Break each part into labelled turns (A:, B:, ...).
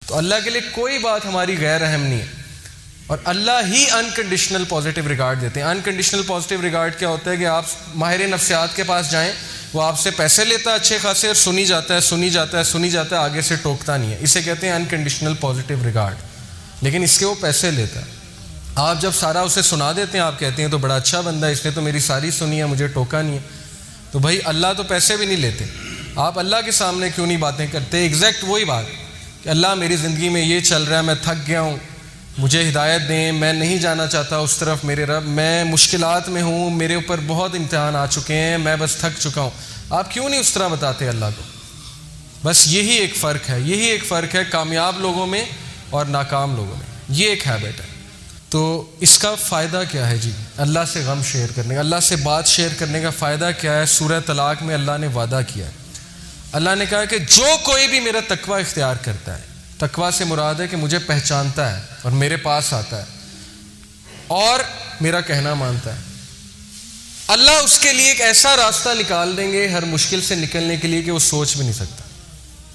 A: تو اللہ کے لیے کوئی بات ہماری غیر اہم نہیں ہے، اور اللہ ہی انکنڈیشنل پازیٹیو ریگارڈ دیتے ہیں۔ انکنڈیشنل پازیٹیو ریگارڈ کیا ہوتا ہے کہ آپ ماہر نفسیات کے پاس جائیں، وہ آپ سے پیسے لیتا ہے اچھے خاصے، اور سنی جاتا ہے، آگے سے ٹوکتا نہیں ہے، اسے کہتے ہیں انکنڈیشنل پازیٹیو ریگارڈ، لیکن اس کے وہ پیسے لیتا ہے۔ آپ جب سارا اسے سنا دیتے ہیں، آپ کہتے ہیں تو بڑا اچھا بندہ ہے، اس نے تو میری ساری سنی ہے، مجھے ٹوکا نہیں ہے۔ تو بھائی اللہ تو پیسے بھی نہیں لیتے، آپ اللہ کے سامنے کیوں نہیں باتیں کرتے؟ ایگزیکٹ وہی بات کہ اللہ میری زندگی میں یہ چل رہا ہے، میں تھک گیا ہوں، مجھے ہدایت دیں، میں نہیں جانا چاہتا اس طرف میرے رب، میں مشکلات میں ہوں، میرے اوپر بہت امتحان آ چکے ہیں، میں بس تھک چکا ہوں۔ آپ کیوں نہیں اس طرح بتاتے اللہ کو؟ بس یہی ایک فرق ہے کامیاب لوگوں میں اور ناکام لوگوں میں، یہ ایک ہیبٹ ہے۔ تو اس کا فائدہ کیا ہے جی؟ اللہ سے غم شیئر کرنے کا، اللہ سے بات شیئر کرنے کا فائدہ کیا ہے؟ سورہ طلاق میں اللہ نے وعدہ کیا ہے، اللہ نے کہا کہ جو کوئی بھی میرا تقوی اختیار کرتا ہے، تقوی سے مراد ہے کہ مجھے پہچانتا ہے اور میرے پاس آتا ہے اور میرا کہنا مانتا ہے، اللہ اس کے لیے ایک ایسا راستہ نکال دیں گے ہر مشکل سے نکلنے کے لیے کہ وہ سوچ بھی نہیں سکتا۔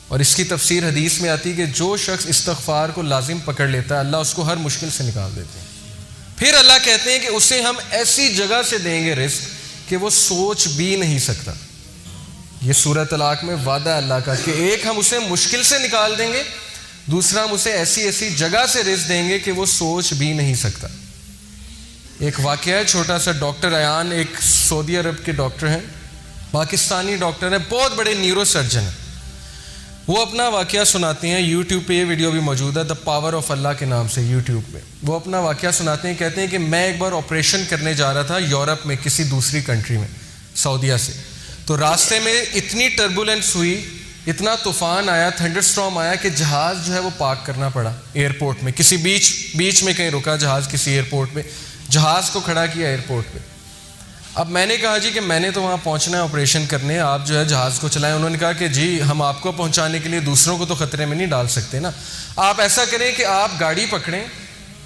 A: اور اس کی تفسیر حدیث میں آتی ہے کہ جو شخص استغفار کو لازم پکڑ لیتا ہے، اللہ اس کو ہر مشکل سے نکال دیتے ہیں۔ پھر اللہ کہتے ہیں کہ اسے ہم ایسی جگہ سے دیں گے رزق کہ وہ سوچ بھی نہیں سکتا۔ یہ سورہ طلاق میں وعدہ ہے اللہ کا کہ ایک ہم اسے مشکل سے نکال دیں گے، دوسرا ہم اسے ایسی جگہ سے رزق دیں گے کہ وہ سوچ بھی نہیں سکتا۔ ایک واقعہ ہے چھوٹا سا، ڈاکٹر ایان ایک سعودی عرب کے ڈاکٹر ہیں، پاکستانی ڈاکٹر ہیں، بہت بڑے نیورو سرجن ہیں۔ وہ اپنا واقعہ سناتے ہیں، یوٹیوب پہ یہ ویڈیو بھی موجود ہے، دا پاور آف اللہ کے نام سے یوٹیوب پہ۔ وہ اپنا واقعہ سناتے ہیں، کہتے ہیں کہ میں ایک بار آپریشن کرنے جا رہا تھا یورپ میں، کسی دوسری کنٹری میں، سعودیہ سے۔ تو راستے میں اتنی ٹربولنس ہوئی، اتنا طوفان آیا، تھنڈر سٹارم آیا کہ جہاز جو ہے وہ پارک کرنا پڑا ایئرپورٹ میں، کسی بیچ میں کہیں رکا جہاز، کسی ایئرپورٹ میں، جہاز کو کھڑا کیا ایئرپورٹ پہ۔ اب میں نے کہا جی کہ میں نے تو وہاں پہنچنا ہے آپریشن کرنے، آپ جو ہے جہاز کو چلائیں۔ انہوں نے کہا کہ جی ہم آپ کو پہنچانے کے لیے دوسروں کو تو خطرے میں نہیں ڈال سکتے نا، آپ ایسا کریں کہ آپ گاڑی پکڑیں،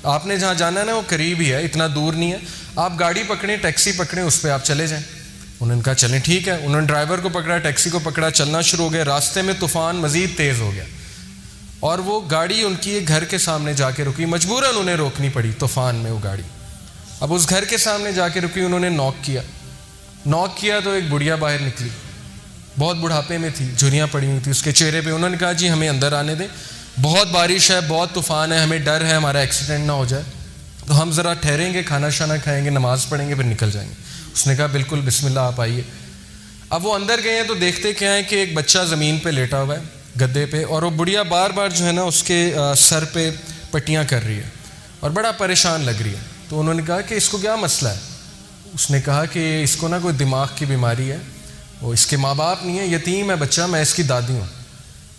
A: آپ نے جہاں جانا ہے نا وہ قریب ہی ہے، اتنا دور نہیں ہے، آپ گاڑی پکڑیں، ٹیکسی پکڑیں، اس پہ آپ چلے جائیں۔ انہوں نے کہا چلیں ٹھیک ہے۔ انہوں نے ڈرائیور کو پکڑا، ٹیکسی کو پکڑا، چلنا شروع ہو گیا۔ راستے میں طوفان مزید تیز ہو گیا اور وہ گاڑی ان کی ایک گھر کے سامنے جا کے رکی، مجبوراً انہیں روکنی پڑی طوفان میں وہ گاڑی۔ اب اس گھر کے سامنے جا کے رکی، انہوں نے نوک کیا تو ایک بڑھیا باہر نکلی، بہت بڑھاپے میں تھی، جھریاں پڑی ہوئی تھی اس کے چہرے پہ۔ انہوں نے کہا جی ہمیں اندر آنے دیں، بہت بارش ہے، بہت طوفان ہے، ہمیں ڈر ہے ہمارا ایکسیڈنٹ نہ ہو جائے، تو ہم ذرا ٹھہریں گے، کھانا شانا کھائیں گے، نماز پڑھیں گے، پھر نکل جائیں گے۔ اس نے کہا بالکل بسم اللہ آپ آئیے۔ اب وہ اندر گئے ہیں تو دیکھتے کیا ہے کہ ایک بچہ زمین پہ لیٹا ہوا ہے گدے پہ، اور وہ بڑھیا بار بار جو ہے نا اس کے سر پہ پٹیاں کر رہی ہے اور بڑا پریشان لگ رہی ہے۔ تو انہوں نے کہا کہ اس کو کیا مسئلہ ہے؟ اس نے کہا کہ اس کو نا کوئی دماغ کی بیماری ہے، وہ اس کے ماں باپ نہیں ہے، یتیم ہے بچہ، میں اس کی دادی ہوں،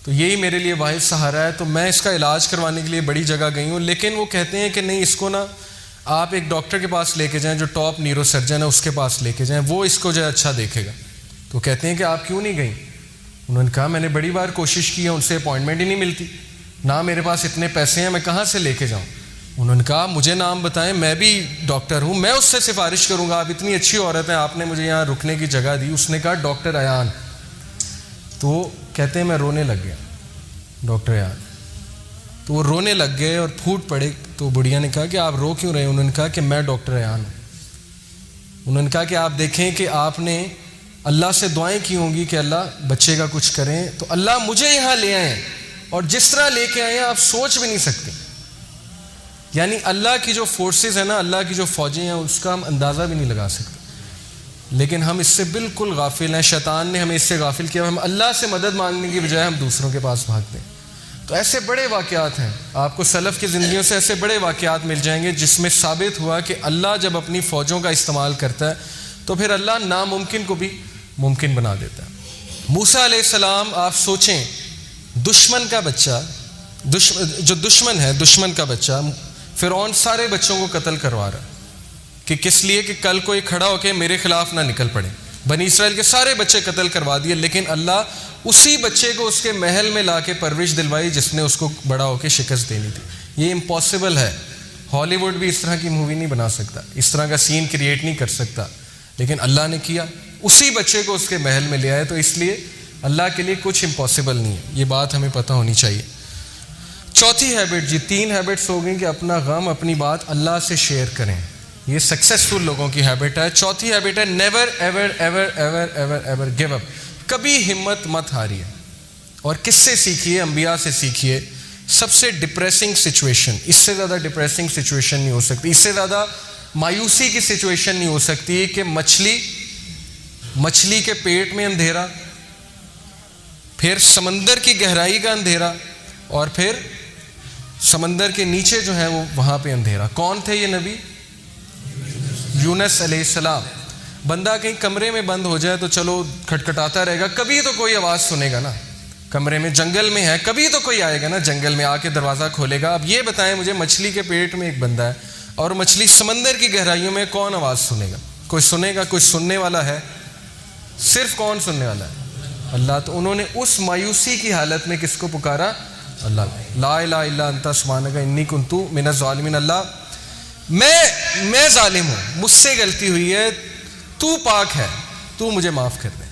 A: تو یہی میرے لیے واحد سہارا ہے، تو میں اس کا علاج کروانے کے لیے بڑی جگہ گئی ہوں، لیکن وہ کہتے ہیں کہ نہیں، اس کو نا آپ ایک ڈاکٹر کے پاس لے کے جائیں جو ٹاپ نیورو سرجن ہے، اس کے پاس لے کے جائیں، وہ اس کو جو ہے اچھا دیکھے گا۔ تو کہتے ہیں کہ آپ کیوں نہیں گئیں؟ انہوں نے کہا میں نے بڑی بار کوشش کی ہے، ان سے اپوائنٹمنٹ ہی نہیں ملتی، نہ میرے پاس اتنے پیسے ہیں، میں کہاں سے لے کے جاؤں؟ انہوں نے کہا مجھے نام بتائیں، میں بھی ڈاکٹر ہوں، میں اس سے سفارش کروں گا، آپ اتنی اچھی عورت ہیں، آپ نے مجھے یہاں رکنے کی جگہ دی۔ اس نے کہا ڈاکٹر ایان۔ تو کہتے ہیں میں رونے لگ گیا، ڈاکٹر ایان۔ تو وہ رونے لگ گئے اور پھوٹ پڑے۔ تو بڑھیا نے کہا کہ آپ رو کیوں رہے ہیں؟ انہوں نے کہا کہ میں ڈاکٹر ایان ہوں۔ انہوں نے کہا کہ آپ دیکھیں کہ آپ نے اللہ سے دعائیں کی ہوں گی کہ اللہ بچے کا کچھ کریں، تو اللہ مجھے یہاں لے آئے ہیں، اور جس طرح لے کے آئے ہیں آپ سوچ بھی نہیں سکتے۔ یعنی اللہ کی جو فورسز ہیں نا، اللہ کی جو فوجیں ہیں، اس کا ہم اندازہ بھی نہیں لگا سکتے، لیکن ہم اس سے بالکل غافل ہیں۔ شیطان نے ہمیں اس سے غافل کیا، ہم اللہ سے مدد مانگنے کی بجائے ہم دوسروں کے پاس بھاگتے ہیں۔ تو ایسے بڑے واقعات ہیں، آپ کو سلف کی زندگیوں سے ایسے بڑے واقعات مل جائیں گے جس میں ثابت ہوا کہ اللہ جب اپنی فوجوں کا استعمال کرتا ہے تو پھر اللہ ناممکن کو بھی ممکن بنا دیتا ہے۔ موسیٰ علیہ السلام، آپ سوچیں، دشمن کا بچہ، جو دشمن ہے، دشمن کا بچہ، فرعون سارے بچوں کو قتل کروا رہا ہے کہ کس لیے کہ کل کوئی کھڑا ہو کے میرے خلاف نہ نکل پڑے۔ بنی اسرائیل کے سارے بچے قتل کروا دیے، لیکن اللہ اسی بچے کو اس کے محل میں لا کے پرورش دلوائی جس نے اس کو بڑا ہو کے شکست دینی تھی۔ یہ امپاسبل ہے، ہالی ووڈ بھی اس طرح کی مووی نہیں بنا سکتا، اس طرح کا سین کریٹ نہیں کر سکتا، لیکن اللہ نے کیا، اسی بچے کو اس کے محل میں لے آئے۔ تو اس لیے اللہ کے لیے کچھ امپاسبل نہیں ہے، یہ بات ہمیں پتہ ہونی چاہیے۔ چوتھی ہیبٹ جی، 3 ہیبٹس ہو گئیں کہ اپنا غم اپنی بات اللہ سے شیئر کریں. یہ سکسیسفل لوگوں کی ہیبٹ ہے. چوتھی ہیبٹ ہے never ever ever ever ever ever give up. کبھی ہمت مت ہاریے. اور کس سے سیکھیے؟ انبیاء سے سیکھیے. سب سے ڈپریسنگ سچویشن، اس سے زیادہ ڈپریسنگ سچویشن نہیں ہو سکتی، اس سے زیادہ مایوسی کی سچویشن نہیں ہو سکتی کہ مچھلی کے پیٹ میں اندھیرا، پھر سمندر کی گہرائی کا اندھیرا، اور پھر سمندر کے نیچے جو ہے وہ وہاں پہ اندھیرا. کون تھے یہ نبی؟ یونس علیہ السلام. بندہ کہیں کمرے میں بند ہو جائے تو چلو کھٹکھٹاتا رہے گا، کبھی تو کوئی آواز سنے گا نا. کمرے میں، جنگل میں ہے، کبھی تو کوئی آئے گا نا جنگل میں آ کے دروازہ کھولے گا. اب یہ بتائیں مجھے، مچھلی کے پیٹ میں ایک بندہ ہے اور مچھلی سمندر کی گہرائیوں میں، کون آواز سنے گا؟ کوئی سنے گا؟ کوئی سننے والا ہے؟ صرف کون سننے والا ہے؟ اللہ. تو انہوں نے اس مایوسی کی حالت میں کس کو پکارا؟ اللہ. لا الہ الا انت سبحانک انی کنت من الظالمین. اللہ میں ظالم ہوں، مجھ سے غلطی ہوئی ہے، تو پاک ہے، تو مجھے معاف کر دے.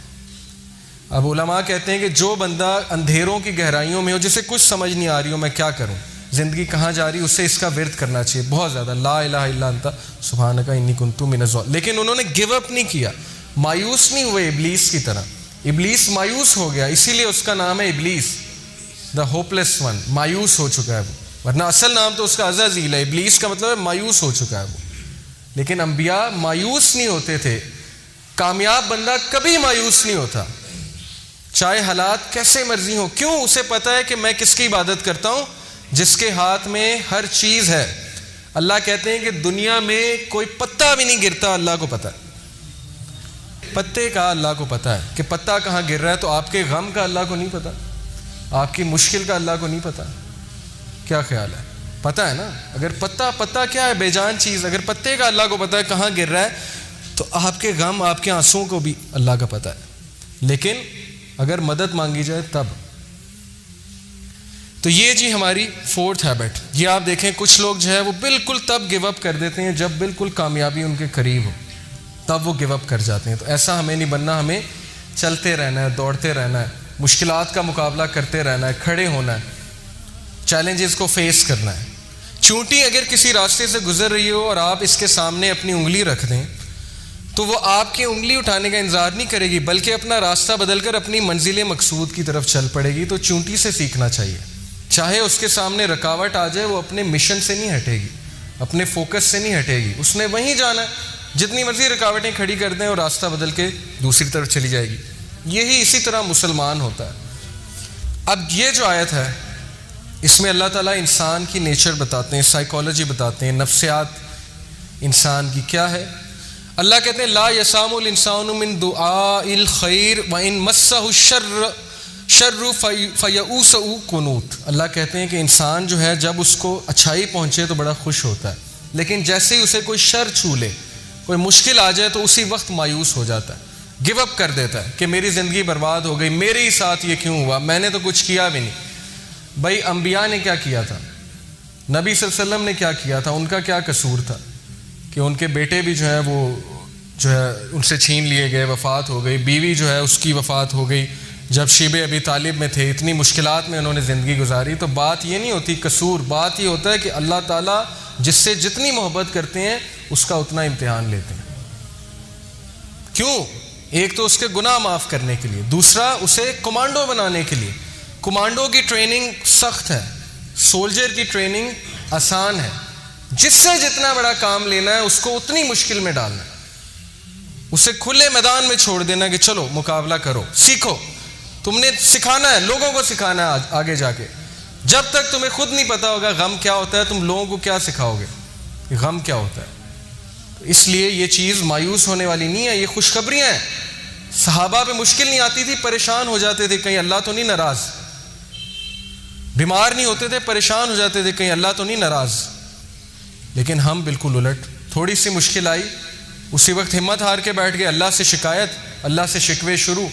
A: اب علماء کہتے ہیں کہ جو بندہ اندھیروں کی گہرائیوں میں ہو، جسے کچھ سمجھ نہیں آ رہی ہو میں کیا کروں، زندگی کہاں جا رہی، اسے اس کا ورد کرنا چاہیے بہت زیادہ. لا الہ الا انت سبحانک انی کنت من الظالمین. لیکن انہوں نے گیو اپ نہیں کیا، مایوس نہیں ہوئے ابلیس کی طرح. ابلیس مایوس ہو گیا، اسی لیے اس کا نام ہے ابلیس، دا ہوپلیس ون. مایوس ہو چکا ہے وہ، ورنہ اصل نام تو اس کا عزازیل ہے. ابلیس کا مطلب ہے مایوس ہو چکا ہے وہ. لیکن انبیاء مایوس نہیں ہوتے تھے. کامیاب بندہ کبھی مایوس نہیں ہوتا، چاہے حالات کیسے مرضی ہوں. کیوں؟ اسے پتا ہے کہ میں کس کی عبادت کرتا ہوں؟ جس کے ہاتھ میں ہر چیز ہے. اللہ کہتے ہیں کہ دنیا میں کوئی پتا بھی نہیں گرتا، اللہ کو پتا ہے. پتے کا اللہ کو پتا ہے کہ پتا کہاں گر رہا ہے. تو آپ کے غم کا اللہ کو نہیں پتا؟ آپ کی مشکل کا اللہ کو نہیں پتا؟ کیا خیال ہے؟ پتا ہے نا. اگر پتا کیا ہے؟ بے جان چیز. اگر پتے کا اللہ کو پتا ہے کہاں گر رہا ہے، تو آپ کے غم، آپ کے آنسوؤں کو بھی اللہ کا پتا ہے. لیکن اگر مدد مانگی جائے تب. تو یہ جی ہماری 4th ہیبٹ. یہ آپ دیکھیں کچھ لوگ جو ہے وہ بالکل تب گیو اپ کر دیتے ہیں جب بالکل کامیابی ان کے قریب ہو، تب وہ گیو اپ کر جاتے ہیں. تو ایسا ہمیں نہیں بننا. ہمیں چلتے رہنا ہے، دوڑتے رہنا ہے، مشکلات کا مقابلہ کرتے رہنا ہے، کھڑے ہونا ہے، چیلنجز کو فیس کرنا ہے. چونٹی اگر کسی راستے سے گزر رہی ہو اور آپ اس کے سامنے اپنی انگلی رکھ دیں تو وہ آپ کی انگلی اٹھانے کا انتظار نہیں کرے گی، بلکہ اپنا راستہ بدل کر اپنی منزل مقصود کی طرف چل پڑے گی. تو چونٹی سے سیکھنا چاہیے. چاہے اس کے سامنے رکاوٹ آ جائے، وہ اپنے مشن سے نہیں ہٹے گی، اپنے فوکس سے نہیں ہٹے گی. اس نے وہیں جانا ہے. جتنی مرضی رکاوٹیں کھڑی کر دیں اور راستہ بدل کے دوسری طرف چلی جائے گی. یہی اسی طرح مسلمان ہوتا ہے. اب یہ جو آیت ہے اس میں اللہ تعالیٰ انسان کی نیچر بتاتے ہیں، سائیکالوجی بتاتے ہیں، نفسیات انسان کی کیا ہے. اللہ کہتے ہیں لا یسام الانسان من دعاء الخیر وان مسہ الشر فیئوس قنوط. اللہ کہتے ہیں کہ انسان جو ہے جب اس کو اچھائی پہنچے تو بڑا خوش ہوتا ہے، لیکن جیسے ہی اسے کوئی شر چھو لے، کوئی مشکل آ جائے تو اسی وقت مایوس ہو جاتا ہے، گیو اپ کر دیتا ہے کہ میری زندگی برباد ہو گئی، میرے ہی ساتھ یہ کیوں ہوا، میں نے تو کچھ کیا بھی نہیں. بھائی انبیاء نے کیا کیا تھا؟ نبی صلی اللہ علیہ وسلم نے کیا کیا تھا؟ ان کا کیا قصور تھا کہ ان کے بیٹے بھی جو ہے وہ جو ہے ان سے چھین لیے گئے، وفات ہو گئی. بیوی جو ہے اس کی وفات ہو گئی جب شیب ابی طالب میں تھے. اتنی مشکلات میں انہوں نے زندگی گزاری. تو بات یہ نہیں ہوتی قصور، بات یہ ہوتا ہے کہ اللہ تعالیٰ جس سے جتنی محبت کرتے ہیں اس کا اتنا امتحان لیتے ہیں. کیوں؟ ایک تو اس کے گناہ معاف کرنے کے لیے، دوسرا اسے کمانڈو بنانے کے لیے. کمانڈو کی ٹریننگ سخت ہے، سولجر کی ٹریننگ آسان ہے. جس سے جتنا بڑا کام لینا ہے اس کو اتنی مشکل میں ڈالنا ہے، اسے کھلے میدان میں چھوڑ دینا کہ چلو مقابلہ کرو، سیکھو. تم نے سکھانا ہے، لوگوں کو سکھانا ہے آگے جا کے. جب تک تمہیں خود نہیں پتا ہوگا غم کیا ہوتا ہے، تم لوگوں کو کیا سکھاؤ گے کہ غم کیا ہوتا ہے. اس لیے یہ چیز مایوس ہونے والی نہیں ہے، یہ خوشخبریاں ہیں. صحابہ پہ مشکل نہیں آتی تھی، پریشان ہو جاتے تھے کہیں اللہ تو نہیں ناراض. بیمار نہیں ہوتے تھے، پریشان ہو جاتے تھے کہیں اللہ تو نہیں ناراض. لیکن ہم بالکل الٹ. تھوڑی سی مشکل آئی، اسی وقت ہمت ہار کے بیٹھ گئے، اللہ سے شکایت، اللہ سے شکوے شروع،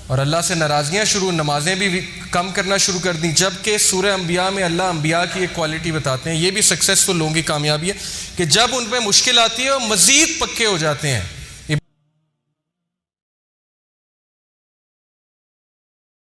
A: اور اللہ سے ناراضگیاں شروع. نمازیں بھی کم کرنا شروع کر دیں. جبکہ سورہ انبیاء میں اللہ انبیاء کی ایک کوالٹی بتاتے ہیں، یہ بھی سکسیسفل لوگوں کی کامیابی ہے کہ جب ان پہ مشکل آتی ہے وہ مزید پکے ہو جاتے ہیں.